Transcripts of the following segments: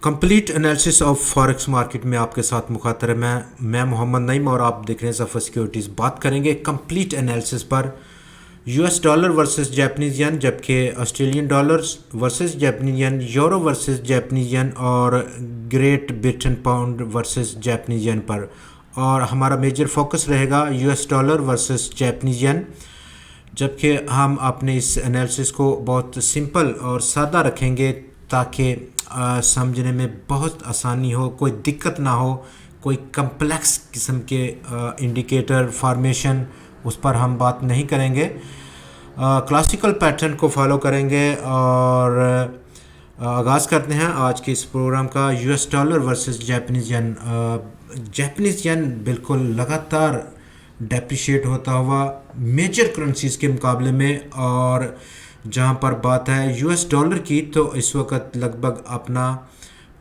Complete analysis of forex market में आपके साथ मुखातर है मैं मोहम्मद नईम और आप देख रहे हैं सफ़र सिक्योरिटीज़। बात करेंगे कंप्लीट एनालिसिस पर US dollar versus Japanese yen, जबकि Australian dollars versus Japanese yen, euro versus Japanese yen और Great Britain pound versus Japanese yen पर। और हमारा मेजर फोकस रहेगा US dollar versus Japanese yen, जबकि हम अपने इस एनालिसिस को बहुत सिंपल और सादा रखेंगे ताकि समझने में बहुत आसानी हो, कोई दिक्कत ना हो, कोई कम्प्लेक्स किस्म के इंडिकेटर फॉर्मेशन उस पर हम बात नहीं करेंगे। क्लासिकल पैटर्न को फॉलो करेंगे और आगाज़ करते हैं आज के इस प्रोग्राम का। यूएस डॉलर वर्सेस जापानीज येन। जापानीज येन बिल्कुल लगातार डेप्रिशिएट होता हुआ मेजर करेंसीज़ के मुकाबले में, और जहां पर बात है यूएस डॉलर की तो इस वक्त लगभग अपना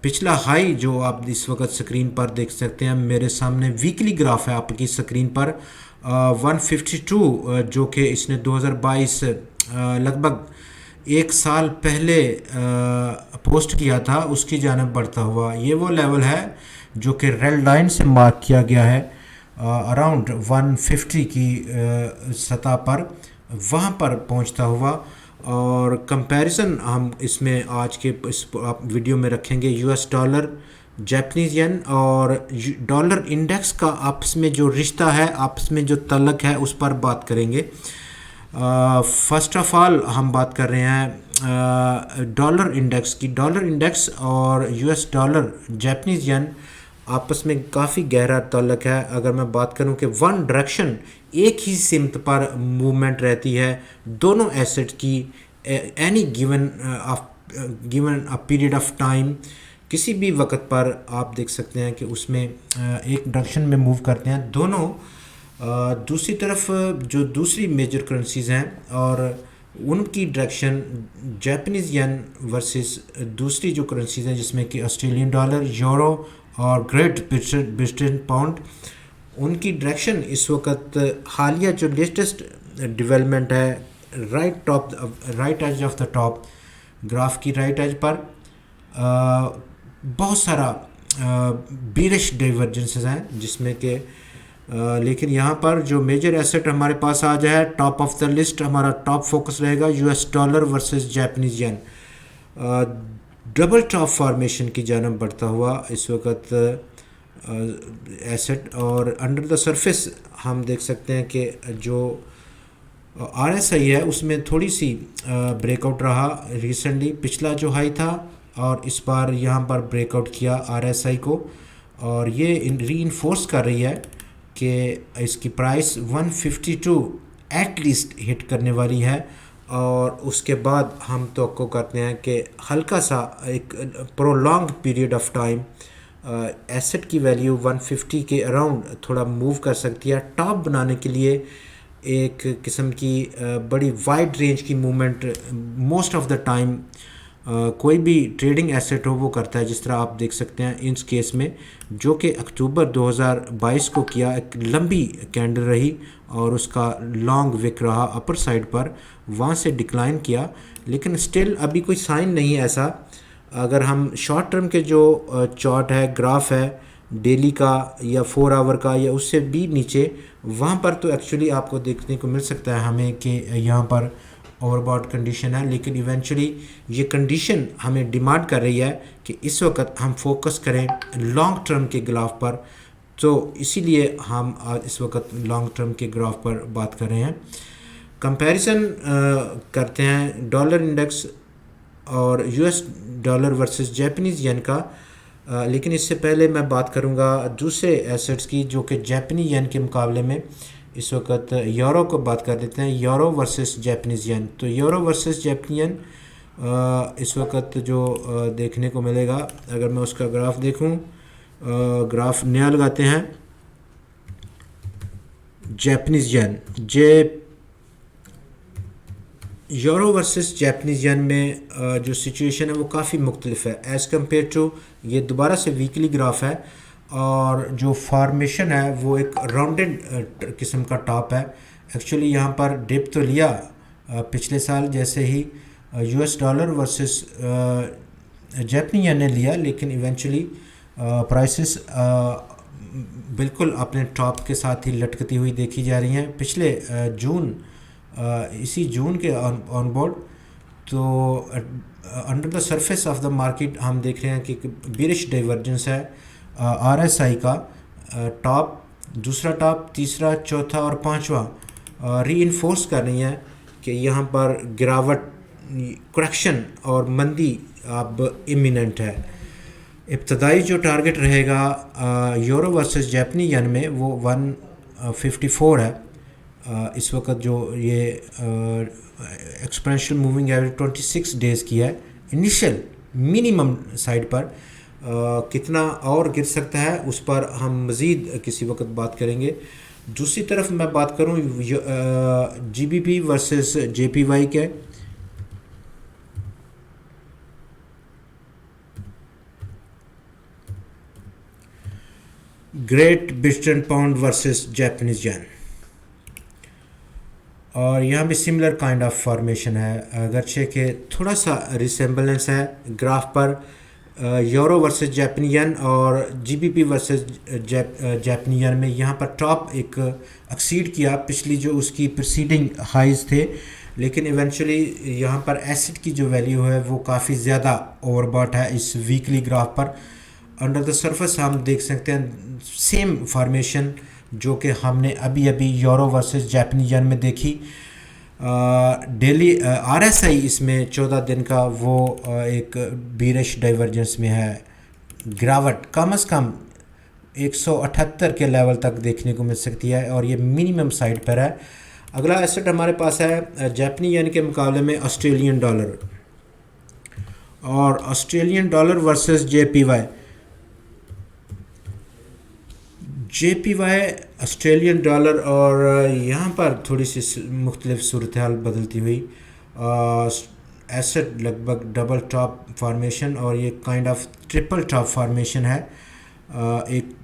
पिछला हाई जो आप इस वक्त स्क्रीन पर देख सकते हैं, मेरे सामने वीकली ग्राफ है आपकी स्क्रीन पर, 152 जो कि इसने 2022 लगभग एक साल पहले पोस्ट किया था, उसकी जानब बढ़ता हुआ। ये वो लेवल है जो कि रेड लाइन से मार्क किया गया है अराउंड 150 की सतह पर, वहाँ पर पहुँचता हुआ। और कंपैरिजन हम इसमें आज के इस वीडियो में रखेंगे यूएस डॉलर, जापानीज येन और डॉलर इंडेक्स का आपस में जो रिश्ता है, आपस में जो तल्लक है, उस पर बात करेंगे। फर्स्ट ऑफ ऑल हम बात कर रहे हैं डॉलर इंडेक्स की। डॉलर इंडेक्स और यूएस डॉलर जापानीज येन आपस में काफ़ी गहरा ताल्लुक है। अगर मैं बात करूं कि वन डायरेक्शन, एक ही सिमत पर मूवमेंट रहती है दोनों एसेट की any given a period of time, किसी भी वक्त पर आप देख सकते हैं कि उसमें एक डायरेक्शन में मूव करते हैं दोनों। दूसरी तरफ जो दूसरी मेजर करेंसीज हैं और उनकी डायरेक्शन जापानीज येन वर्सेस दूसरी जो करेंसीज हैं जिसमें कि ऑस्ट्रेलियन डॉलर, यूरो और ग्रेट ब्रिटेन पाउंड, उनकी डायरेक्शन इस वक्त हालिया जो लेटेस्ट डेवलपमेंट है, right edge of the top graph की राइट एज पर बहुत सारा बीरिश डाइवर्जेंसेस हैं जिसमें कि लेकिन यहाँ पर जो मेजर एसेट हमारे पास आ जाए टॉप ऑफ द लिस्ट, हमारा टॉप फोकस रहेगा यूएस डॉलर वर्सेस जापानीज येन। डबल टॉप फॉर्मेशन की जानब बढ़ता हुआ इस वक्त एसेट, और अंडर द सरफेस हम देख सकते हैं कि जो आरएसआई है उसमें थोड़ी सी ब्रेकआउट रहा रिसेंटली, पिछला जो हाई था, और इस बार यहाँ पर ब्रेकआउट किया आरएसआई को, और ये रीइंफोर्स कर रही है कि इसकी प्राइस 152 एटलीस्ट हिट करने वाली है। और उसके बाद हम तवक्को करते हैं कि हल्का सा एक prolong period of time asset की वैल्यू 150 के अराउंड थोड़ा मूव कर सकती है। टॉप बनाने के लिए एक किस्म की बड़ी वाइड रेंज की movement most of the time कोई भी ट्रेडिंग एसेट हो वो करता है, जिस तरह आप देख सकते हैं इस केस में जो कि अक्टूबर 2022 को किया, एक लंबी कैंडल रही और उसका लॉन्ग विक रहा अपर साइड पर, वहाँ से डिक्लाइन किया, लेकिन स्टिल अभी कोई साइन नहीं है ऐसा। अगर हम शॉर्ट टर्म के जो चार्ट है, ग्राफ है डेली का या 4 आवर का या उससे भी नीचे, वहाँ पर तो एक्चुअली आपको देखने को मिल सकता है हमें कि यहाँ पर ओवरबॉट कंडीशन है, लेकिन इवेंचुअली ये कंडीशन हमें डिमांड कर रही है कि इस वक्त हम फोकस करें लॉन्ग टर्म के ग्राफ पर, तो इसीलिए हम आज इस वक्त लॉन्ग टर्म के ग्राफ पर बात कर रहे हैं। कंपैरिजन करते हैं डॉलर इंडेक्स और यूएस डॉलर वर्सेस जापानीज येन का, लेकिन इससे पहले मैं बात करूंगा दूसरे एसेट्स की जो कि जापानी येन के मुकाबले में इस वक्त यूरो को बात कर लेते हैं, यूरो वर्सेस जापानीज येन। तो यूरो वर्सेस जापानी येन इस वक्त जो देखने को मिलेगा, अगर मैं उसका ग्राफ देखूं, ग्राफ नया लगाते हैं Japanese yen, euro versus Japanese येन में जो सिचुएशन है वो काफ़ी मुख्तलिफ है एज़ कम्पेयर टू, ये दोबारा से वीकली ग्राफ है और जो फॉर्मेशन है वो एक राउंडेड किस्म का टॉप है। एक्चुअली यहाँ पर डिप तो लिया पिछले साल जैसे ही यूएस डॉलर वर्सेस जापानी येन ने लिया, लेकिन इवेंचुअली प्राइसेस बिल्कुल अपने टॉप के साथ ही लटकती हुई देखी जा रही हैं। पिछले इसी जून के ऑन बोर्ड तो under the surface of the market हम देख रहे हैं कि बिरिश डाइवर्जेंस है आरएसआई का। टॉप, दूसरा टॉप, तीसरा, चौथा और पांचवा रीइंफोर्स कर रही हैं कि यहाँ पर गिरावट, करेक्शन और मंदी अब इमिनेंट है। इब्तदाई जो टारगेट रहेगा यूरो वर्सेस जापानी येन में वो 154 है। इस वक्त जो ये एक्सपोनेंशियल मूविंग एवरेज 26 डेज़ की है, इनिशियल मिनिमम साइड पर कितना और गिर सकता है उस पर हम मज़ीद किसी वक्त बात करेंगे। दूसरी तरफ मैं बात करूं जीबीपी वर्सेस जेपीवाई के, great Britain pound versus Japanese yen, और यहाँ भी सिमिलर काइंड ऑफ फॉर्मेशन है, अगरचे के थोड़ा सा रिसेम्बलेंस है ग्राफ पर यूरो वर्सेस जापानी येन और जीबीपी वर्सेस जापानी येन में। यहाँ पर टॉप एक एक्सीड किया पिछली जो उसकी प्रीसीडिंग हाइज थे, लेकिन इवेंचुअली यहाँ पर एसिड की जो वैल्यू है वो काफ़ी ज़्यादा ओवरबॉट है इस वीकली ग्राफ पर। अंडर द सरफेस हम देख सकते हैं सेम फॉर्मेशन जो कि हमने अभी अभी यूरो वर्सेस जापानी येन में देखी। डेली आरएसआई इसमें 14 दिन का वो एक बीरिश डाइवर्जेंस में है, गिरावट कम से कम 178 के लेवल तक देखने को मिल सकती है और ये मिनिमम साइड पर है। अगला एसेट हमारे पास है जापानी येन के मुकाबले में ऑस्ट्रेलियन डॉलर, और Australian dollar versus JPY Australian dollar, और यहाँ पर थोड़ी सी मुख्तलिफ सूरत हाल बदलती हुई। एसेट लगभग डबल टॉप फार्मेशन और ये kind of triple top formation है। एक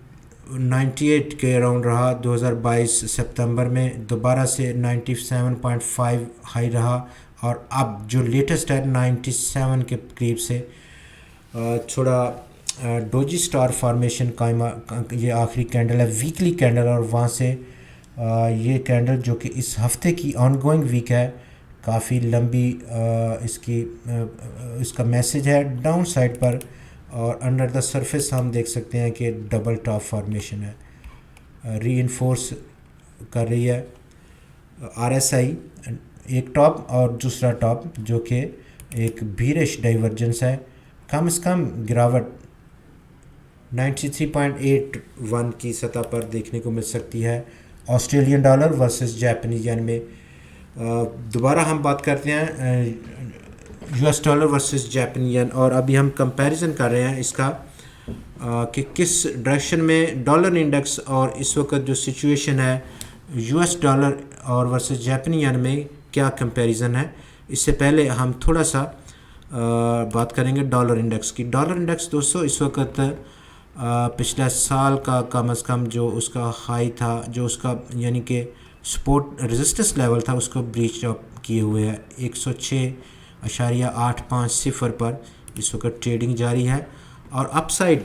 98 के अराउंड रहा 2022 सितंबर में, दोबारा से 97.5 हाई रहा और अब जो लेटेस्ट है 97 के करीब से थोड़ा डोजी स्टार फार्मेशन कायमा, ये आखिरी कैंडल है वीकली कैंडल, और वहाँ से ये कैंडल जो कि इस हफ्ते की ऑनगोइंग वीक है, काफ़ी लंबी इसका मैसेज है डाउन साइड पर, और अंडर द सरफेस हम देख सकते हैं कि डबल टॉप फार्मेशन है, रीइंफोर्स कर रही है आरएसआई, एक टॉप और दूसरा टॉप जो कि एक बीरिश डाइवर्जेंस है। कम से कम गिरावट 93.81 की सतह पर देखने को मिल सकती है ऑस्ट्रेलियन डॉलर वर्सेस जापानीज येन में। दोबारा हम बात करते हैं यूएस डॉलर वर्सेस जापानी येन, और अभी हम कंपैरिजन कर रहे हैं इसका कि किस डायरेक्शन में डॉलर इंडेक्स और इस वक्त जो सिचुएशन है यूएस डॉलर और वर्सेस जापानी येन में क्या कंपैरिजन है। इससे पहले हम थोड़ा सा बात करेंगे डॉलर इंडेक्स की। डॉलर इंडेक्स दोस्तों इस वक्त पिछले साल का कम से कम जो उसका हाई था, जो उसका यानी कि सपोर्ट रेजिस्टेंस लेवल था, उसको ब्रीच अप किए हुए है 106.850 पर इस वक्त ट्रेडिंग जारी है। और अपसाइड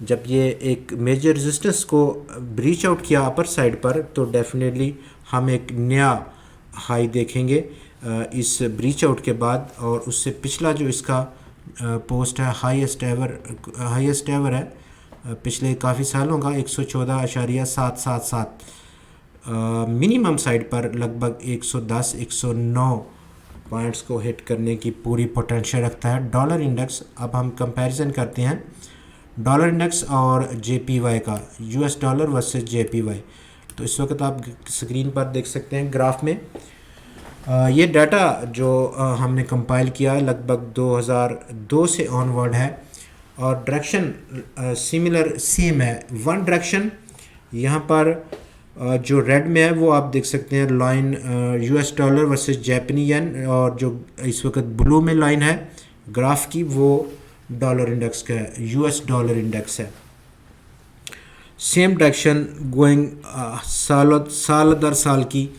जब ये एक मेजर रेजिस्टेंस को ब्रीच आउट किया अपर साइड पर, तो डेफिनेटली हम एक नया हाई देखेंगे इस ब्रीच आउट के बाद, और उससे पिछला जो इसका पोस्ट है हाईएस्ट एवर है पिछले काफ़ी सालों का 114.777। मिनिमम साइड पर लगभग 110-109 पॉइंट्स को हिट करने की पूरी पोटेंशियल रखता है डॉलर इंडेक्स। अब हम कंपैरिजन करते हैं डॉलर इंडेक्स और जेपीवाई का, यूएस डॉलर वर्सेस जेपीवाई। तो इस वक्त आप स्क्रीन पर देख सकते हैं ग्राफ में ये डाटा जो हमने कंपाइल किया लगभग 2002 से ऑनवर्ड है, और डायरेक्शन सिमिलर सेम है। वन डायरेक्शन यहाँ पर जो रेड में है वो आप देख सकते हैं लाइन यूएस डॉलर वर्सेस जापानी येन, और जो इस वक्त ब्लू में लाइन है ग्राफ की वो डॉलर इंडेक्स का है, यूएस डॉलर इंडेक्स है। सेम डायरेक्शन गोइंग साल दर साल की,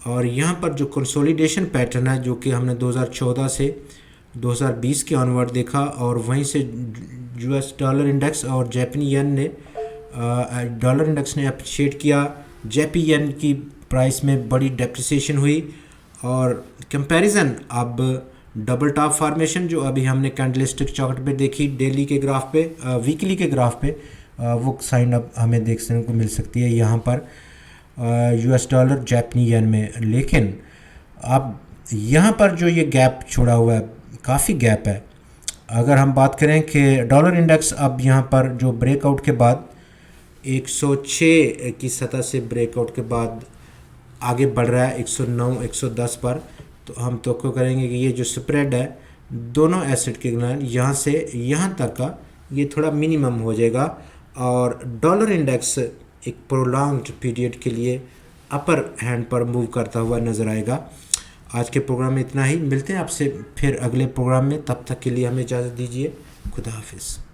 और यहाँ पर जो कंसोलिडेशन पैटर्न है जो कि हमने 2014 से 2020 के ऑनवर्ड देखा, और वहीं से यूएस डॉलर इंडेक्स और जापानी येन ने, डॉलर इंडेक्स ने अप्रिशिएट किया, जापानी येन की प्राइस में बड़ी डेप्रिसिएशन हुई, और कंपैरिजन अब डबल टॉप फॉर्मेशन जो अभी हमने कैंडलस्टिक चार्ट पे देखी डेली के ग्राफ पे, वीकली के ग्राफ पे, वो साइन अब हमें देखने को मिल सकती है यहाँ पर यूएस डॉलर जापानी येन में। लेकिन अब यहाँ पर जो ये गैप छोड़ा हुआ है, काफ़ी गैप है। अगर हम बात करें कि डॉलर इंडेक्स अब यहाँ पर जो ब्रेकआउट के बाद 106 की सतह से ब्रेकआउट के बाद आगे बढ़ रहा है 109 110 पर, तो हम तो करेंगे कि ये जो स्प्रेड है दोनों एसेट के दरमियान यहाँ से यहाँ तक का ये थोड़ा मिनिमम हो जाएगा, और डॉलर इंडेक्स एक प्रोलॉन्ग्ड पीरियड के लिए अपर हैंड पर मूव करता हुआ नज़र आएगा। आज के प्रोग्राम में इतना ही, मिलते हैं आपसे फिर अगले प्रोग्राम में, तब तक के लिए हमें इजाज़त दीजिए। खुदा हाफिज़।